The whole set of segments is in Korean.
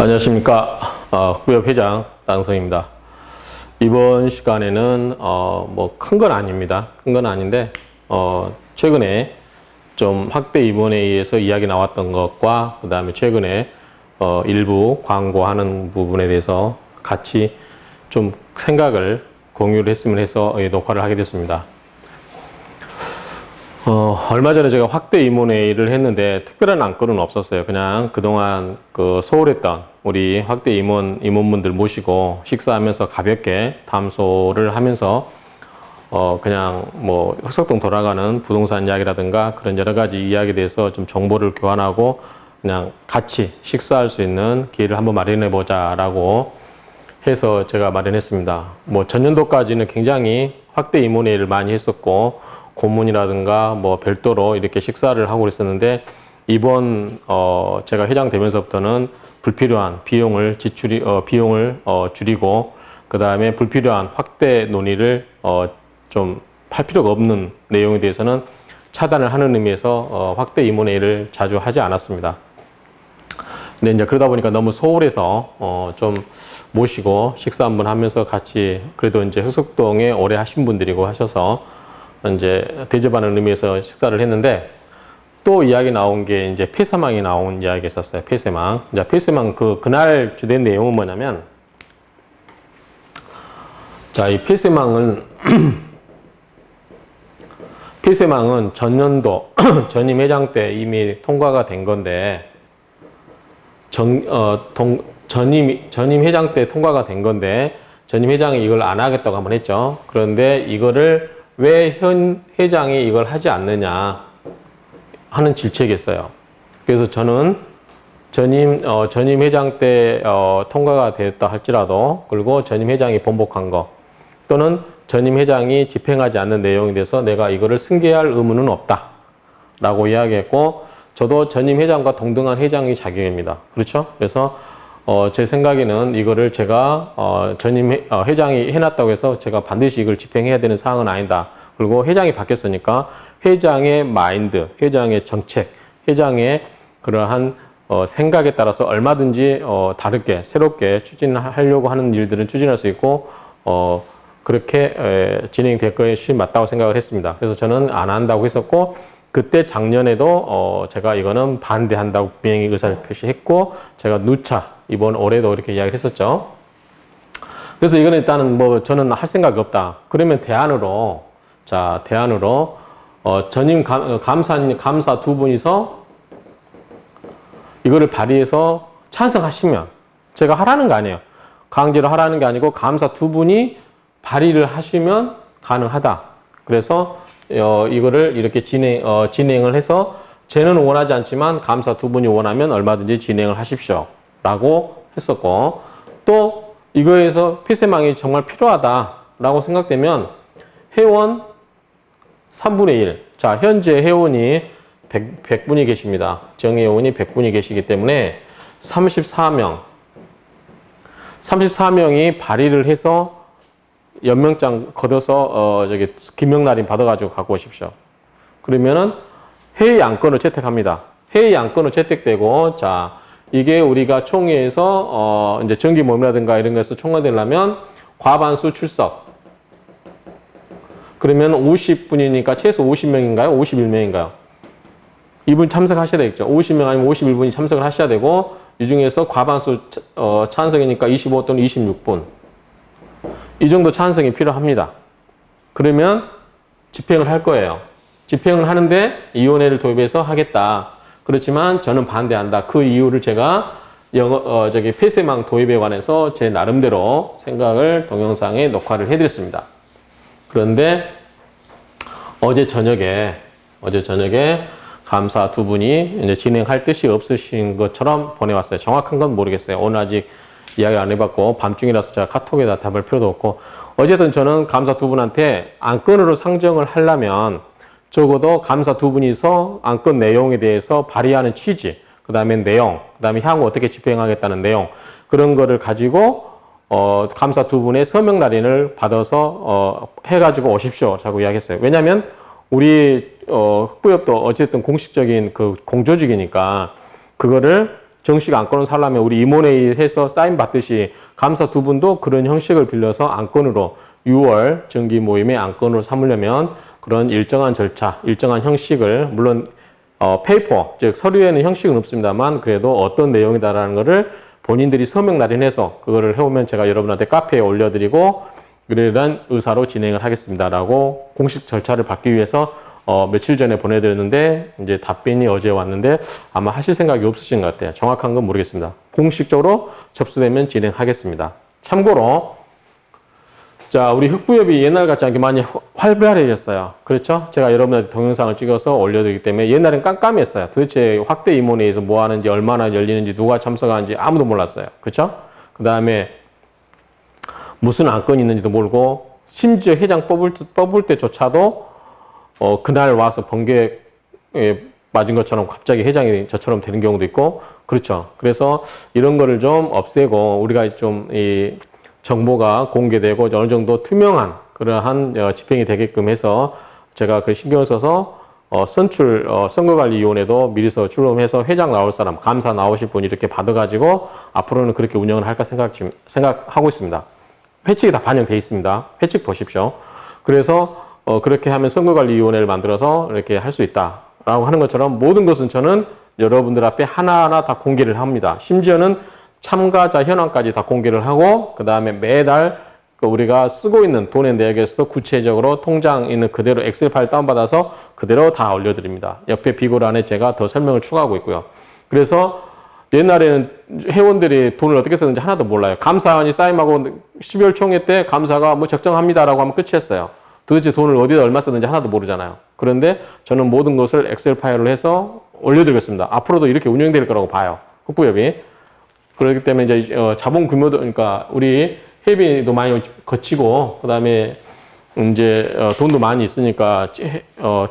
안녕하십니까. 국부협 회장 나성입니다. 이번 시간에는 뭐 큰 건 아닙니다. 큰 건 아닌데 최근에 좀 확대 입원에 의해서 이야기 나왔던 것과 그 다음에 최근에 일부 광고하는 부분에 대해서 같이 좀 생각을 공유를 했으면 해서 녹화를 하게 됐습니다. 얼마 전에 제가 확대 임원회의를 했는데 특별한 안건은 없었어요. 그냥 그동안 소홀했던 우리 확대 임원분들 모시고 식사하면서 가볍게 담소를 하면서 그냥 뭐 흑석동 돌아가는 부동산 이야기라든가 그런 여러 가지 이야기에 대해서 좀 정보를 교환하고 그냥 같이 식사할 수 있는 기회를 한번 마련해 보자라고 해서 제가 마련했습니다. 뭐 전년도까지는 굉장히 확대 임원회의를 많이 했었고 고문이라든가 뭐 별도로 이렇게 식사를 하고 있었는데 이번 제가 회장 되면서부터는 불필요한 비용을 줄이고 그 다음에 불필요한 확대 논의를 좀 할 필요가 없는 내용에 대해서는 차단을 하는 의미에서 확대 임원회의를 자주 하지 않았습니다. 근데 이제 그러다 보니까 너무 소홀해서 좀 모시고 식사 한번 하면서 같이 그래도 이제 흑석동에 오래 하신 분들이고 하셔서 이제 대접하는 의미에서 식사를 했는데 또 이야기 나온 게 이제 폐쇄망이 나온 이야기가 있었어요. 폐쇄망. 이제 폐쇄망 그날 주된 내용은 뭐냐면 자, 이 폐쇄망은 폐쇄망은 전년도 전임 회장 때 이미 통과가 된 건데 전임 회장 때 통과가 된 건데 전임 회장이 이걸 안 하겠다고 한번 했죠. 그런데 이거를 왜 현 회장이 이걸 하지 않느냐 하는 질책이 있어요. 그래서 저는 전임 회장 때 통과가 되었다 할지라도 그리고 전임 회장이 번복한 거 또는 전임 회장이 집행하지 않는 내용에 대해서 내가 이거를 승계할 의무는 없다 라고 이야기했고 저도 전임 회장과 동등한 회장이 자격입니다. 그렇죠? 그래서 제 생각에는 이거를 제가 전임 회장이 해놨다고 해서 제가 반드시 이걸 집행해야 되는 사항은 아니다. 그리고 회장이 바뀌었으니까 회장의 마인드, 회장의 정책, 회장의 그러한 생각에 따라서 얼마든지 다르게 새롭게 추진하려고 하는 일들은 추진할 수 있고 그렇게 진행될 것이 맞다고 생각을 했습니다. 그래서 저는 안 한다고 했었고 그때 작년에도 제가 이거는 반대한다고 분명히 의사를 표시했고 제가 누차 이번 올해도 이렇게 이야기를 했었죠. 그래서 이거는 일단은 뭐 저는 할 생각이 없다. 그러면 대안으로 전임 감사 두 분이서 이거를 발의해서 찬성하시면 제가 하라는 거 아니에요. 강제로 하라는 게 아니고 감사 두 분이 발의를 하시면 가능하다. 그래서 이거를 이렇게 진행을 해서 쟤는 원하지 않지만 감사 두 분이 원하면 얼마든지 진행을 하십시오. 라고 했었고 또 이거에서 폐쇄망이 정말 필요하다라고 생각되면 회원 3분의 1. 자, 현재 회원이 100분이 계십니다. 정회원이 100분이 계시기 때문에 34명이 발의를 해서 연명장 걷어서 김명날인 받아가지고 갖고 오십시오. 그러면은 회의 안건을 채택합니다. 회의 안건을 채택되고 자 이게 우리가 총회에서 이제 정기 모임이라든가 이런 거에서 총괄되려면 과반수 출석. 그러면 50분이니까 최소 50명인가요? 51명인가요? 이분 참석하셔야 되겠죠. 50명 아니면 51분이 참석을 하셔야 되고 이 중에서 과반수 찬성이니까 25 또는 26분. 이 정도 찬성이 필요합니다. 그러면 집행을 할 거예요. 집행을 하는데 위원회를 도입해서 하겠다. 그렇지만 저는 반대한다. 그 이유를 제가 폐쇄망 도입에 관해서 제 나름대로 생각을 동영상에 녹화를 해드렸습니다. 그런데 어제 저녁에 감사 두 분이 이제 진행할 뜻이 없으신 것처럼 보내왔어요. 정확한 건 모르겠어요. 오늘 아직 이야기 안 해봤고 밤중이라서 제가 카톡에다 답할 필요도 없고 어쨌든 저는 감사 두 분한테 안건으로 상정을 하려면 적어도 감사 두 분이서 안건 내용에 대해서 발의하는 취지, 그 다음에 내용, 그 다음에 향후 어떻게 집행하겠다는 내용 그런 거를 가지고 감사 두 분의 서명 날인을 받아서 해가지고 오십시오. 라고 이야기했어요. 왜냐하면 우리 흑부협도 어쨌든 공식적인 그 공조직이니까 그거를 정식 안건을 살려면 우리 임원회의에서 사인 받듯이 감사 두 분도 그런 형식을 빌려서 안건으로 6월 정기 모임의 안건으로 삼으려면 그런 일정한 절차, 일정한 형식을 물론 페이퍼, 즉 서류에는 형식은 없습니다만 그래도 어떤 내용이다라는 거를 본인들이 서명 날인해서 그거를 해오면 제가 여러분한테 카페에 올려드리고 그러한 의사로 진행을 하겠습니다라고 공식 절차를 받기 위해서 며칠 전에 보내드렸는데 이제 답변이 어제 왔는데 아마 하실 생각이 없으신 것 같아요. 정확한 건 모르겠습니다. 공식적으로 접수되면 진행하겠습니다. 참고로 자, 우리 흑부협이 옛날 같지 않게 많이 활발해졌어요. 그렇죠? 제가 여러분한테 동영상을 찍어서 올려드리기 때문에 옛날엔 깜깜했어요. 도대체 확대 임원회의에서 뭐 하는지, 얼마나 열리는지, 누가 참석하는지 아무도 몰랐어요. 그렇죠? 그 다음에 무슨 안건이 있는지도 모르고 심지어 회장 뽑을 때조차도 그날 와서 번개에 맞은 것처럼 갑자기 회장이 저처럼 되는 경우도 있고 그렇죠. 그래서 이런 거를 좀 없애고 우리가 좀 이 정보가 공개되고 어느 정도 투명한 그러한 집행이 되게끔 해서 제가 그 신경을 써서 선거관리위원회도 미리서 출범해서 회장 나올 사람, 감사 나오실 분 이렇게 받아가지고 앞으로는 그렇게 운영을 할까 생각하고 있습니다. 회칙이 다 반영돼 있습니다. 회칙 보십시오. 그래서 그렇게 하면 선거관리위원회를 만들어서 이렇게 할 수 있다라고 하는 것처럼 모든 것은 저는 여러분들 앞에 하나하나 다 공개를 합니다. 심지어는 참가자 현황까지 다 공개를 하고 그 다음에 매달 우리가 쓰고 있는 돈의 내역에서도 구체적으로 통장 있는 그대로 엑셀 파일 다운받아서 그대로 다 올려드립니다. 옆에 비고란에 제가 더 설명을 추가하고 있고요. 그래서 옛날에는 회원들이 돈을 어떻게 썼는지 하나도 몰라요. 감사원이 사임하고 12월 총회 때 감사가 뭐 적정합니다라고 하면 끝이었어요. 도대체 돈을 어디다 얼마 썼는지 하나도 모르잖아요. 그런데 저는 모든 것을 엑셀 파일로 해서 올려드리겠습니다. 앞으로도 이렇게 운영될 거라고 봐요. 흑부협이. 그렇기 때문에 이제 자본 규모도 그러니까 우리 회비도 많이 거치고 그다음에 이제 돈도 많이 있으니까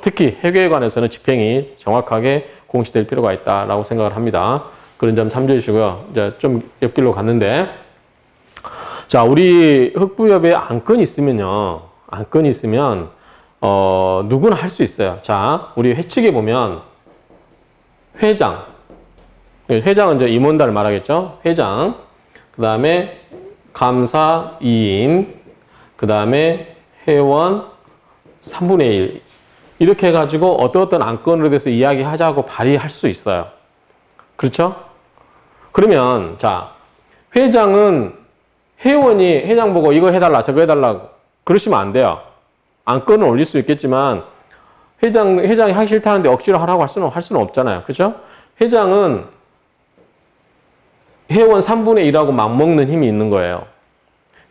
특히 회계에 관해서는 집행이 정확하게 공시될 필요가 있다라고 생각을 합니다. 그런 점 참조해 주시고요. 이제 좀 옆길로 갔는데 자, 우리 흑부협에 안건이 있으면요. 안건이 있으면 누구나 할 수 있어요. 자, 우리 회칙에 보면 회장은 이제 임원단을 말하겠죠. 회장, 그 다음에 감사 2인, 그 다음에 회원 3분의 1 이렇게 해가지고 어떤 안건으로 돼서 이야기하자고 발의할 수 있어요. 그렇죠? 그러면 자, 회장은 회장 보고 이거 해달라 저거 해달라 그러시면 안 돼요. 안건을 올릴 수 있겠지만 회장이 하기 싫다는데 억지로 하라고 할 수는 없잖아요. 그렇죠? 회장은 회원 3분의 1하고 맞먹는 힘이 있는 거예요.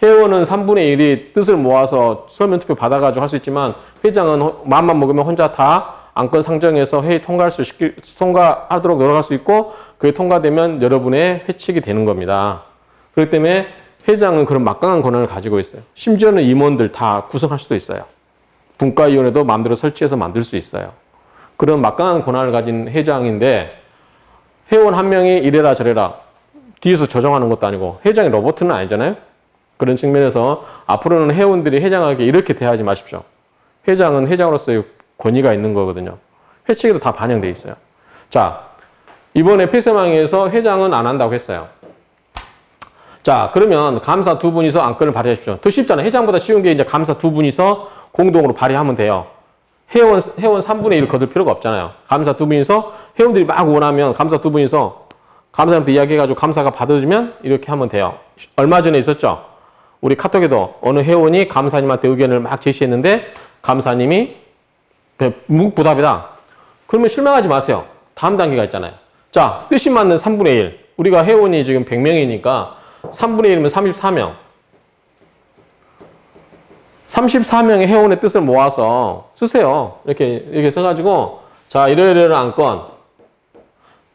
회원은 3분의 1이 뜻을 모아서 서면투표 받아가지고 할 수 있지만 회장은 마음만 먹으면 혼자 다 안건 상정해서 회의 통과하도록 노력할 수 있고 그게 통과되면 여러분의 회칙이 되는 겁니다. 그렇기 때문에 회장은 그런 막강한 권한을 가지고 있어요. 심지어는 임원들 다 구성할 수도 있어요. 분과위원회도 마음대로 설치해서 만들 수 있어요. 그런 막강한 권한을 가진 회장인데 회원 한 명이 이래라 저래라 뒤에서 조정하는 것도 아니고 회장이 로봇은 아니잖아요. 그런 측면에서 앞으로는 회원들이 회장에게 이렇게 대하지 마십시오. 회장은 회장으로서의 권위가 있는 거거든요. 회칙에도 다 반영돼 있어요. 자, 이번에 폐쇄망에서 회장은 안 한다고 했어요. 자, 그러면 감사 두 분이서 안건을 발의하십시오. 더 쉽잖아요. 회장보다 쉬운 게 이제 감사 두 분이서 공동으로 발의하면 돼요. 회원 3분의 1을 거둘 필요가 없잖아요. 감사 두 분이서 회원들이 막 원하면 감사 두 분이서 감사한테 이야기해가지고 감사가 받아주면 이렇게 하면 돼요. 얼마 전에 있었죠? 우리 카톡에도 어느 회원이 감사님한테 의견을 막 제시했는데 감사님이 무급부답이다. 그러면 실망하지 마세요. 다음 단계가 있잖아요. 자, 뜻이 맞는 3분의 1. 우리가 회원이 지금 100명이니까 3분의 1이면 34명. 34명의 회원의 뜻을 모아서 쓰세요. 이렇게 써가지고 자, 이러이러한 안건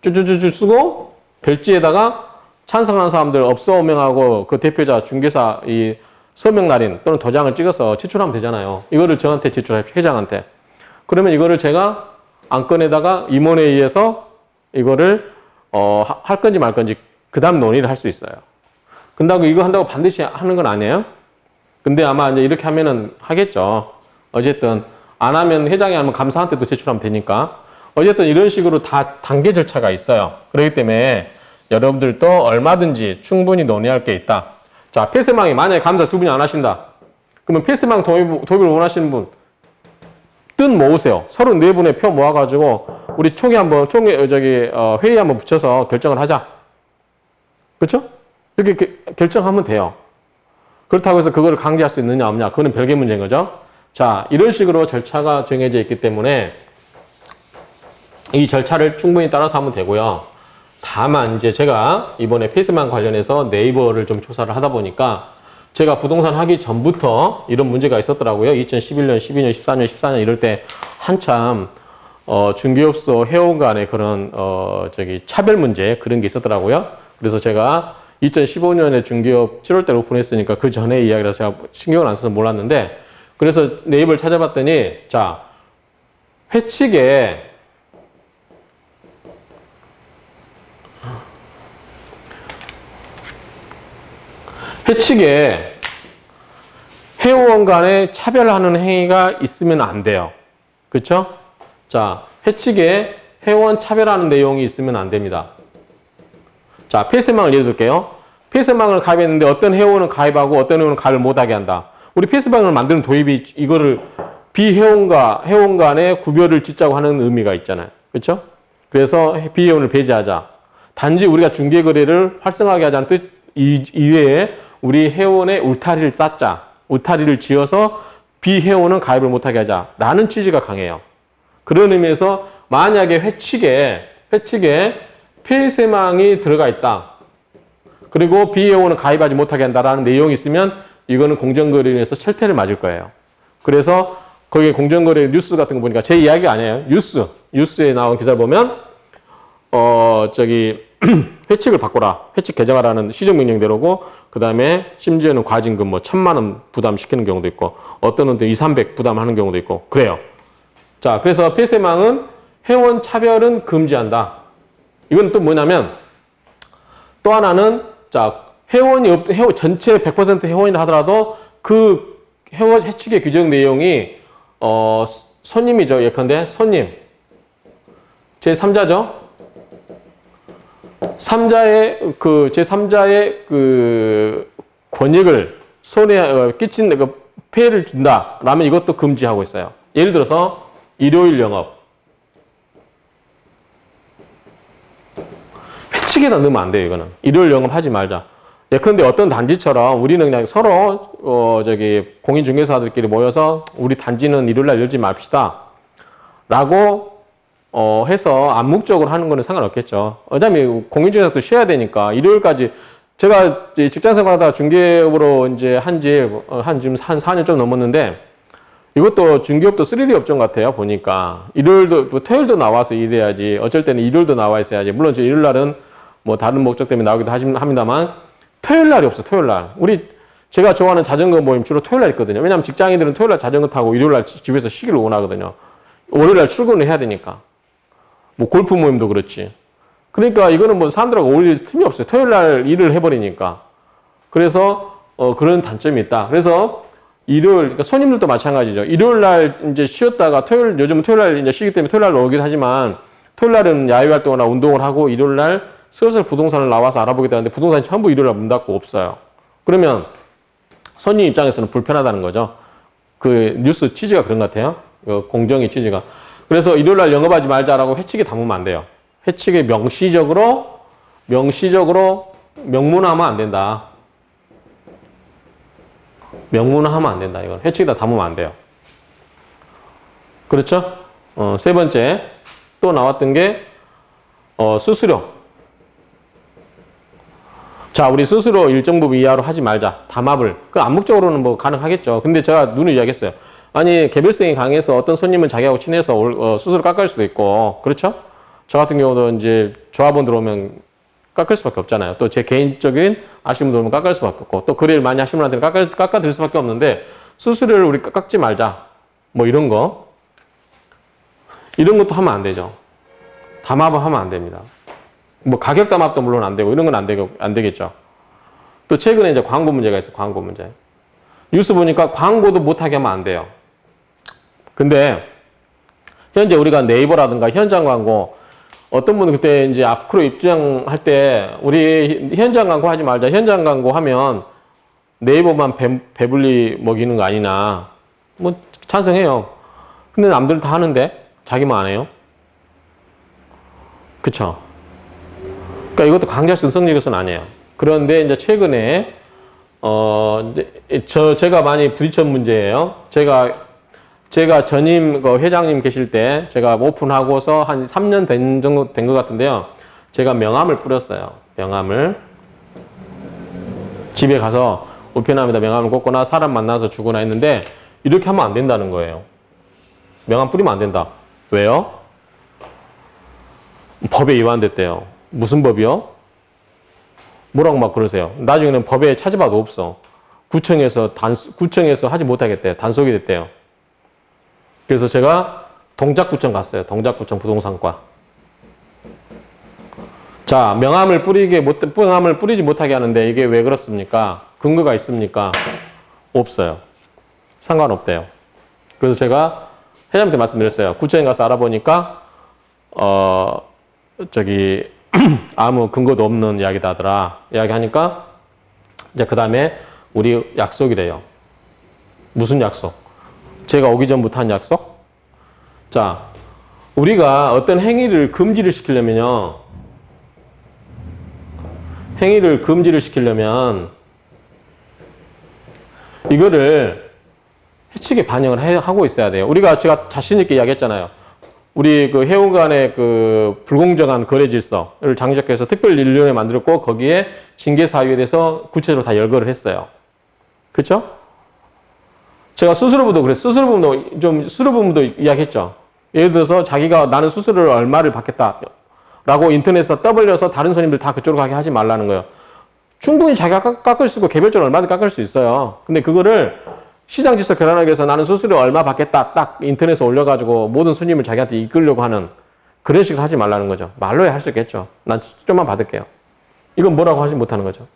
쭈쭈쭈쭈 쓰고 별지에다가 찬성하는 사람들 업소명하고 그 대표자 중개사 이 서명 날인 또는 도장을 찍어서 제출하면 되잖아요. 이거를 저한테 제출하십시오. 회장한테. 그러면 이거를 제가 안건에다가 임원회의에서 이거를 할 건지 말 건지 그 다음 논의를 할 수 있어요. 근데 이거 한다고 반드시 하는 건 아니에요. 근데 아마 이제 이렇게 하면은 하겠죠. 어쨌든 안 하면 회장이 하면 감사한테도 제출하면 되니까. 어쨌든 이런 식으로 다 단계 절차가 있어요. 그렇기 때문에 여러분들도 얼마든지 충분히 논의할 게 있다. 자, 폐쇄망이 만약에 감사 두 분이 안 하신다. 그러면 폐쇄망 도입을 원하시는 분, 뜻 모으세요. 34분의 표 모아가지고, 우리 회의 한번 붙여서 결정을 하자. 그렇죠? 이렇게 결정하면 돼요. 그렇다고 해서 그걸 강제할 수 있느냐, 없느냐, 그거는 별개 문제인 거죠. 자, 이런 식으로 절차가 정해져 있기 때문에 이 절차를 충분히 따라서 하면 되고요. 다만 이제 제가 이번에 폐쇄망 관련해서 네이버를 좀 조사를 하다 보니까 제가 부동산 하기 전부터 이런 문제가 있었더라고요. 2011년, 12년, 14년, 14년 이럴 때 한참 중개업소 회원 간의 그런 차별 문제 그런 게 있었더라고요. 그래서 제가 2015년에 중개업 7월 달 오픈했으니까 그 전에 이야기라서 제가 신경을 안 써서 몰랐는데, 그래서 네이버를 찾아봤더니, 자, 회칙에 회원 간에 차별하는 행위가 있으면 안 돼요. 그렇죠? 자, 회칙에 회원 차별하는 내용이 있으면 안 됩니다. 자, 폐쇄망을 예를 들게요. 폐쇄망을 가입했는데 어떤 회원은 가입하고 어떤 회원은 가입을 못하게 한다. 우리 폐쇄망을 만드는 도입이 이거를 비회원과 회원 간의 구별을 짓자고 하는 의미가 있잖아요. 그렇죠? 그래서 비회원을 배제하자. 단지 우리가 중개거래를 활성화하게 하자는 뜻 이외에 우리 회원의 울타리를 쌓자. 울타리를 지어서 비회원은 가입을 못하게 하자. 라는 취지가 강해요. 그런 의미에서 만약에 회칙에 폐쇄망이 들어가 있다. 그리고 비회원은 가입하지 못하게 한다라는 내용이 있으면 이거는 공정거래위원회에서 철퇴를 맞을 거예요. 그래서 거기에 공정거래 뉴스 같은 거 보니까 제 이야기가 아니에요. 뉴스에 나온 기사 보면 회칙을 바꿔라. 회칙 개정하라는 시정명령대로고, 그 다음에 심지어는 과징금 1,000만 원 부담시키는 경우도 있고, 어떤 분들 200, 300 부담하는 경우도 있고, 그래요. 자, 그래서 폐쇄망은 회원 차별은 금지한다. 이건 또 뭐냐면, 또 하나는, 자, 전체 100% 회원이라 하더라도 그 회칙의 규정 내용이, 손님이죠. 예컨대, 손님. 제3자죠. 제3자의 그 권익을 끼친 폐해를 준다. 라면 이것도 금지하고 있어요. 예를 들어서, 일요일 영업. 회칙에다 넣으면 안 돼요, 이거는. 일요일 영업 하지 말자. 예컨대 어떤 단지처럼 우리는 그냥 서로, 공인중개사들끼리 모여서 우리 단지는 일요일날 열지 맙시다. 라고, 해서 암묵적으로 하는 거는 상관없겠죠. 어차피 공인중개사도 쉬어야 되니까 일요일까지 제가 직장 생활하다 중개업으로 이제 지금 한 4년 좀 넘었는데, 이것도 중개업도 3D 업종 같아요. 보니까 토요일도 나와서 일해야지. 어쩔 때는 일요일도 나와 있어야지. 물론 일요일 날은 뭐 다른 목적 때문에 나오기도 합니다만 토요일 날이 없어. 토요일 날. 제가 좋아하는 자전거 모임 주로 토요일 날 있거든요. 왜냐하면 직장인들은 토요일 날 자전거 타고 일요일 날 집에서 쉬기를 원하거든요. 월요일 날 출근을 해야 되니까. 뭐 골프 모임도 그렇지. 그러니까 이거는 뭐 사람들하고 어울릴 틈이 없어요. 토요일 날 일을 해버리니까. 그래서 그런 단점이 있다. 그래서 그러니까 손님들도 마찬가지죠. 일요일 날 이제 쉬었다가 요즘은 토요일 날 이제 쉬기 때문에 토요일 날 오긴 하지만, 토요일 날은 야외 활동이나 운동을 하고 일요일 날 슬슬 부동산을 나와서 알아보겠다 하는데 부동산이 전부 일요일 날 문 닫고 없어요. 그러면 손님 입장에서는 불편하다는 거죠. 그 뉴스 취지가 그런 것 같아요. 공정의 취지가. 그래서 일요일 날 영업하지 말자라고 회칙에 담으면 안 돼요. 회칙에 명시적으로 명문화하면 안 된다. 명문화하면 안 된다. 이건 회칙에다 담으면 안 돼요. 그렇죠? 세 번째 또 나왔던 게 수수료. 자, 우리 수수료 일정 부분 이하로 하지 말자. 담합을. 그 암묵적으로는 뭐 가능하겠죠. 근데 제가 눈을 이야기했어요. 아니, 개별성이 강해서 어떤 손님은 자기하고 친해서 수수료 깎을 수도 있고, 그렇죠? 저 같은 경우도 이제 조합원 들어오면 깎을 수밖에 없잖아요. 또 제 개인적인 아시는 분들 오면 깎을 수밖에 없고, 또 거래를 많이 하시는 분한테는 깎아드릴 수밖에 없는데, 수수료를 우리 깎지 말자. 뭐 이런 거. 이런 것도 하면 안 되죠. 담합은 하면 안 됩니다. 뭐 가격 담합도 물론 안 되고, 이런 건 안 되겠죠. 또 최근에 이제 광고 문제가 있어요. 광고 문제. 뉴스 보니까 광고도 못하게 하면 안 돼요. 근데 현재 우리가 네이버라든가 현장 광고 어떤 분은 그때 이제 앞으로 입장할 때 우리 현장 광고 하지 말자. 현장 광고 하면 네이버만 배불리 먹이는 거 아니나. 뭐 찬성해요. 근데 남들 다 하는데 자기만 안 해요. 그쵸? 그러니까 이것도 강제 승성적인 것은 아니에요. 그런데 이제 최근에 제가 많이 부딪힌 문제예요. 제가 전임 회장님 계실 때 제가 오픈하고서 한 3년 정도 된 것 같은데요. 제가 명함을 뿌렸어요. 명함을. 집에 가서 우편함에다 명함을 꽂거나 사람 만나서 주거나 했는데 이렇게 하면 안 된다는 거예요. 명함 뿌리면 안 된다. 왜요? 법에 위반됐대요. 무슨 법이요? 뭐라고 막 그러세요. 나중에는 법에 찾아봐도 없어. 구청에서 하지 못하겠대요. 단속이 됐대요. 그래서 제가 동작구청 갔어요. 동작구청 부동산과. 자, 명함을 뿌리지 못하게 하는데 이게 왜 그렇습니까? 근거가 있습니까? 없어요. 상관없대요. 그래서 제가 회장님한테 말씀드렸어요. 구청에 가서 알아보니까 아무 근거도 없는 이야기다 하더라. 이야기하니까 이제 그 다음에 우리 약속이래요. 무슨 약속? 제가 오기 전부터 한 약속? 자, 우리가 어떤 행위를 금지를 시키려면 이거를 해치게 반영을 하고 있어야 돼요. 제가 자신있게 이야기했잖아요. 우리 그 회원 간의 그 불공정한 거래 질서를 장착해서 특별인륜을 만들었고 거기에 징계 사유에 대해서 구체적으로 다 열거를 했어요. 그렇죠? 제가 수수료부도 그랬어요. 수수료부도 이야기했죠. 예를 들어서 자기가 나는 수수료를 얼마를 받겠다라고 인터넷에서 떠벌려서 다른 손님들 다 그쪽으로 가게 하지 말라는 거예요. 충분히 자기가 깎을 수 있고 개별적으로 얼마든 깎을 수 있어요. 근데 그거를 시장 질서 결합하기 위해서 나는 수수료 얼마 받겠다 딱 인터넷에 올려가지고 모든 손님을 자기한테 이끌려고 하는 그런 식으로 하지 말라는 거죠. 말로야 할 수 있겠죠. 난 좀만 받을게요. 이건 뭐라고 하지 못하는 거죠.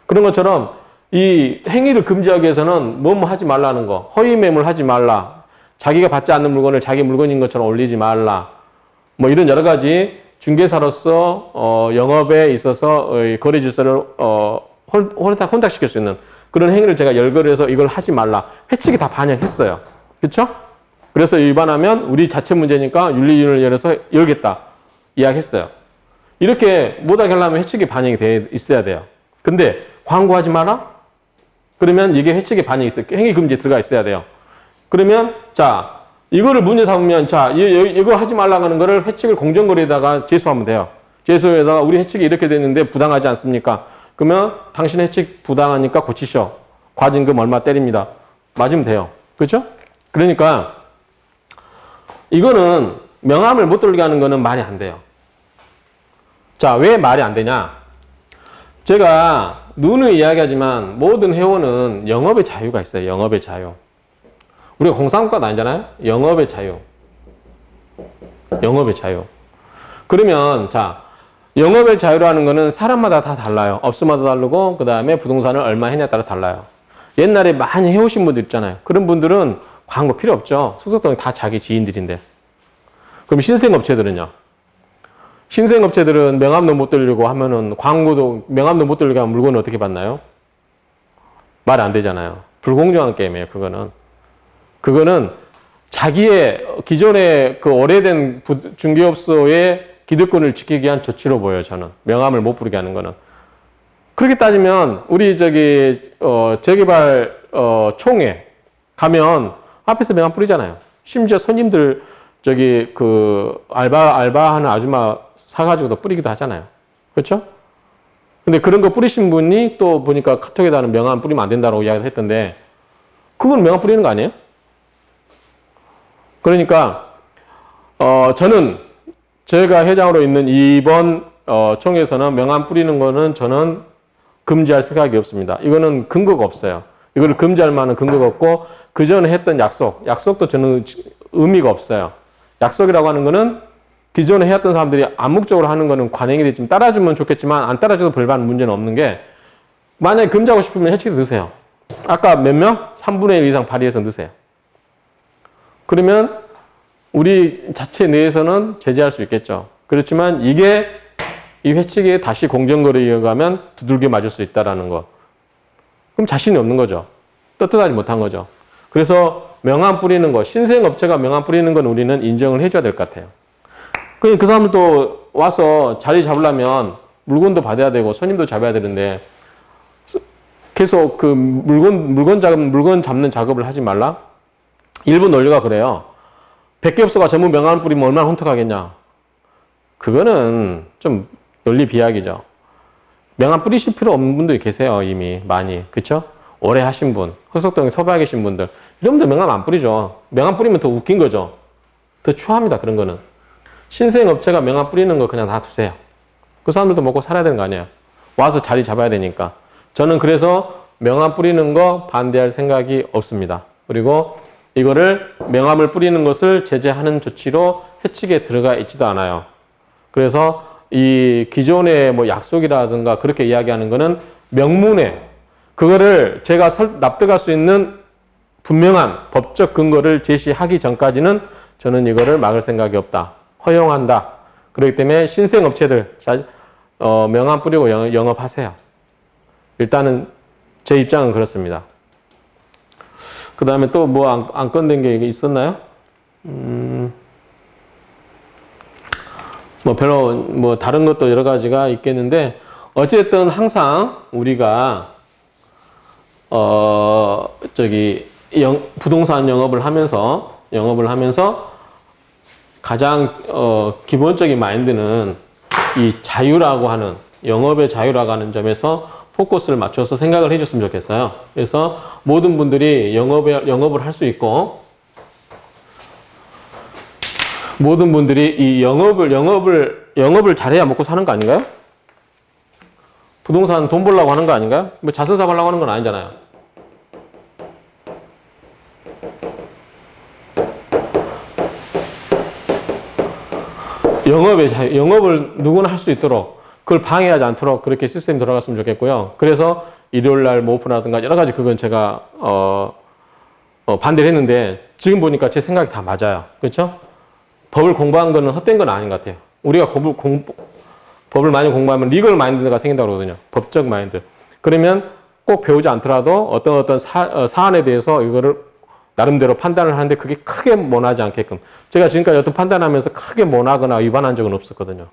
그런 것처럼 이 행위를 금지하기 위해서는 뭐 하지 말라는 거. 허위 매물 하지 말라. 자기가 받지 않는 물건을 자기 물건인 것처럼 올리지 말라. 뭐 이런 여러 가지 중개사로서 영업에 있어서 거래 질서를 혼탁시킬 수 있는 그런 행위를 제가 열거를 해서 이걸 하지 말라. 회칙이 다 반영했어요. 그렇죠? 그래서 위반하면 우리 자체 문제니까 윤리위원회를 열어서 열겠다. 이야기했어요. 이렇게 못하게 하려면 회칙이 반영이 돼 있어야 돼요. 근데 광고하지 마라? 그러면 이게 회칙이 반영이 있어요. 행위 금지에 들어가 있어야 돼요. 그러면 자 이거를 문제 삼으면 자 이거 하지 말라고 하는 거를 회칙을 공정거래에다가 제소하면 돼요. 제소에다가 우리 회칙이 이렇게 됐는데 부당하지 않습니까? 그러면 당신 회칙 부당하니까 고치셔. 과징금 얼마 때립니다. 맞으면 돼요. 그렇죠? 그러니까 이거는 명함을 못 돌리게 하는 거는 말이 안 돼요. 자, 왜 말이 안 되냐? 제가 누누이 이야기하지만 모든 회원은 영업의 자유가 있어요. 영업의 자유. 우리가 공상과도 아니잖아요. 영업의 자유. 영업의 자유. 그러면 자 영업의 자유라는 거는 사람마다 다 달라요. 업소마다 다르고 그 다음에 부동산을 얼마 했냐에 따라 달라요. 옛날에 많이 해오신 분들 있잖아요. 그런 분들은 광고 필요 없죠. 숙소동이 다 자기 지인들인데. 그럼 신생업체들은요? 신생업체들은 명함도 못 돌리고 하면은 광고도 명함도 못 돌리게 하면 물건을 어떻게 받나요? 말 안 되잖아요. 불공정한 게임이에요. 그거는 자기의 기존의 그 오래된 중개업소의 기득권을 지키기 위한 조치로 보여요. 저는 명함을 못 부르게 하는 거는. 그렇게 따지면 우리 재개발 총회 가면 앞에서 명함 뿌리잖아요. 심지어 손님들 알바하는 아줌마 사가지고도 뿌리기도 하잖아요. 그렇죠? 근데 그런 거 뿌리신 분이 또 보니까 카톡에다는 명함 뿌리면 안 된다고 이야기를 했던데 그건 명함 뿌리는 거 아니에요? 그러니까 저는 제가 회장으로 있는 이번 총회에서는 명함 뿌리는 거는 저는 금지할 생각이 없습니다. 이거는 근거가 없어요. 이거를 금지할 만한 근거가 없고 그 전에 했던 약속도 저는 의미가 없어요. 약속이라고 하는 거는 기존에 해왔던 사람들이 암묵적으로 하는 거는 관행이 됐지만 따라주면 좋겠지만 안 따라줘도 별반 문제는 없는 게 만약에 금지하고 싶으면 해치기 넣으세요. 아까 몇 명? 3분의 1 이상 발의해서 넣으세요. 그러면 우리 자체 내에서는 제재할 수 있겠죠. 그렇지만 이게 이 회칙이 다시 공정거래에 이어가면 두들겨 맞을 수 있다라는 거. 그럼 자신이 없는 거죠. 떳떳하지 못한 거죠. 그래서 명함 뿌리는 거, 신생업체가 명함 뿌리는 건 우리는 인정을 해줘야 될 것 같아요. 그 사람도 와서 자리 잡으려면 물건도 받아야 되고 손님도 잡아야 되는데 계속 그 물건 잡는 작업을 하지 말라? 일부 논리가 그래요. 100개업소가 전부 명함을 뿌리면 얼마나 혼탁하겠냐. 그거는 좀 논리 비약이죠. 명함 뿌리실 필요 없는 분들이 계세요. 이미 많이. 그쵸? 오래 하신 분, 흑석동에 토박이 계신 분들 이런 분들 명함 안 뿌리죠. 명함 뿌리면 더 웃긴 거죠. 더 추합니다. 그런 거는. 신생업체가 명함 뿌리는 거 그냥 놔두세요. 그 사람들도 먹고 살아야 되는 거 아니에요. 와서 자리 잡아야 되니까. 저는 그래서 명함 뿌리는 거 반대할 생각이 없습니다. 그리고 이거를 명함을 뿌리는 것을 제재하는 조치로 해칙에 들어가 있지도 않아요. 그래서 이 기존의 뭐 약속이라든가 그렇게 이야기하는 거는 명문에 그거를 제가 납득할 수 있는 분명한 법적 근거를 제시하기 전까지는 저는 이거를 막을 생각이 없다. 허용한다. 그렇기 때문에 신생업체들 명함 뿌리고 영업하세요. 일단은 제 입장은 그렇습니다. 그 다음에 또 뭐 안 건된 게 있었나요? 뭐 별로 뭐 다른 것도 여러 가지가 있겠는데 어쨌든 항상 우리가 부동산 영업을 하면서 가장 기본적인 마인드는 이 자유라고 하는 영업의 자유라고 하는 점에서 포커스를 맞춰서 생각을 해줬으면 좋겠어요. 그래서 모든 분들이 영업을 할 수 있고 모든 분들이 이 영업을 잘해야 먹고 사는 거 아닌가요? 부동산 돈 벌려고 하는 거 아닌가요? 뭐 자선 사업 하려고 하는 건 아니잖아요. 영업을 누구나 할 수 있도록 그걸 방해하지 않도록 그렇게 시스템이 돌아갔으면 좋겠고요. 그래서 일요일날 뭐 오픈하든가 여러 가지 그건 제가 반대를 했는데 지금 보니까 제 생각이 다 맞아요. 그렇죠? 법을 공부한 거는 헛된 건 아닌 것 같아요. 우리가 법을 많이 공부하면 리걸 마인드가 생긴다고 그러거든요. 법적 마인드. 그러면 꼭 배우지 않더라도 어떤 사안에 대해서 이거를 나름대로 판단을 하는데 그게 크게 모나지 않게끔. 제가 지금까지 어떤 판단하면서 크게 모나거나 위반한 적은 없었거든요.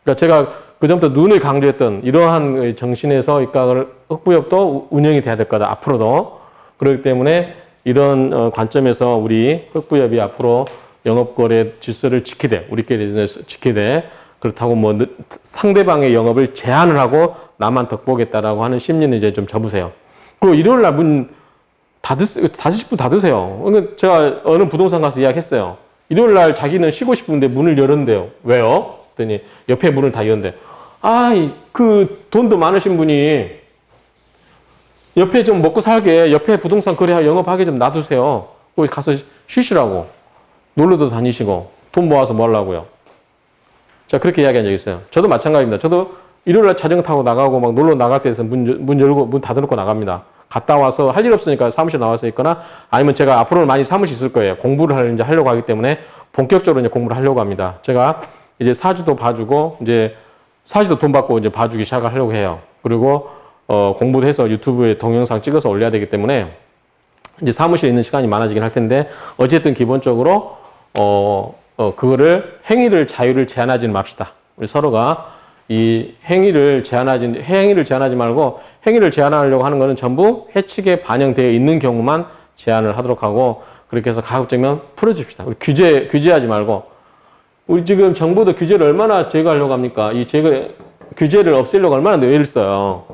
그러니까 제가 그전부터 눈을 강조했던 이러한 정신에서 이과를 흑부협도 운영이 돼야 될 거다. 앞으로도. 그렇기 때문에 이런 관점에서 우리 흑부협이 앞으로 영업거래 질서를 지키되 우리끼리 지키되 그렇다고 뭐 상대방의 영업을 제한을 하고 나만 덕보겠다라고 하는 심리는 이제 좀 접으세요. 그리고 일요일 날 문 5시 다 드세요. 그러니까 제가 어느 부동산 가서 이야기했어요. 일요일 날 자기는 쉬고 싶은데 문을 열었는데요. 왜요? 그랬더니 옆에 문을 다 열었는데 그 돈도 많으신 분이 옆에 좀 먹고 살게 옆에 부동산 거래 영업하게 좀 놔두세요. 거기 가서 쉬시라고. 놀러도 다니시고 돈 모아서 뭐 하려고요. 자, 그렇게 이야기한 적이 있어요. 저도 마찬가지입니다. 저도 일요일날 자전거 타고 나가고 막 놀러 나갈 때에서 문 열고 문 닫아놓고 나갑니다. 갔다 와서 할 일 없으니까 사무실 나와서 있거나 아니면 제가 앞으로는 많이 사무실 있을 거예요. 공부를 이제 하려고 하기 때문에 본격적으로 이제 공부를 하려고 합니다. 제가 이제 사주도 봐주고 이제 사주도 돈 받고 이제 봐주기 시작하려고 해요. 그리고 공부도 해서 유튜브에 동영상 찍어서 올려야 되기 때문에 이제 사무실에 있는 시간이 많아지긴 할 텐데 어쨌든 기본적으로 그거를 자유를 제한하지는 맙시다. 우리 서로가 이 행위를 제한하지 말고 행위를 제한하려고 하는 거는 전부 해칙에 반영되어 있는 경우만 제한을 하도록 하고 그렇게 해서 가급적이면 풀어줍시다. 우리 규제하지 말고 우리 지금 정부도 규제를 얼마나 제거하려고 합니까? 규제를 없애려고 얼마나 노력을 써요.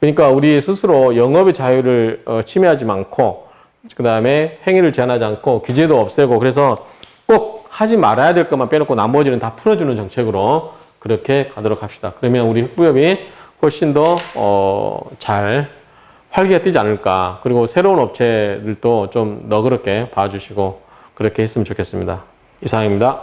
그러니까 우리 스스로 영업의 자유를 침해하지 않고 그 다음에 행위를 제한하지 않고 규제도 없애고 그래서 꼭 하지 말아야 될 것만 빼놓고 나머지는 다 풀어주는 정책으로 그렇게 가도록 합시다. 그러면 우리 흑부협이 훨씬 더 잘 활기가 뛰지 않을까. 그리고 새로운 업체들도 좀 너그럽게 봐주시고 그렇게 했으면 좋겠습니다. 이상입니다.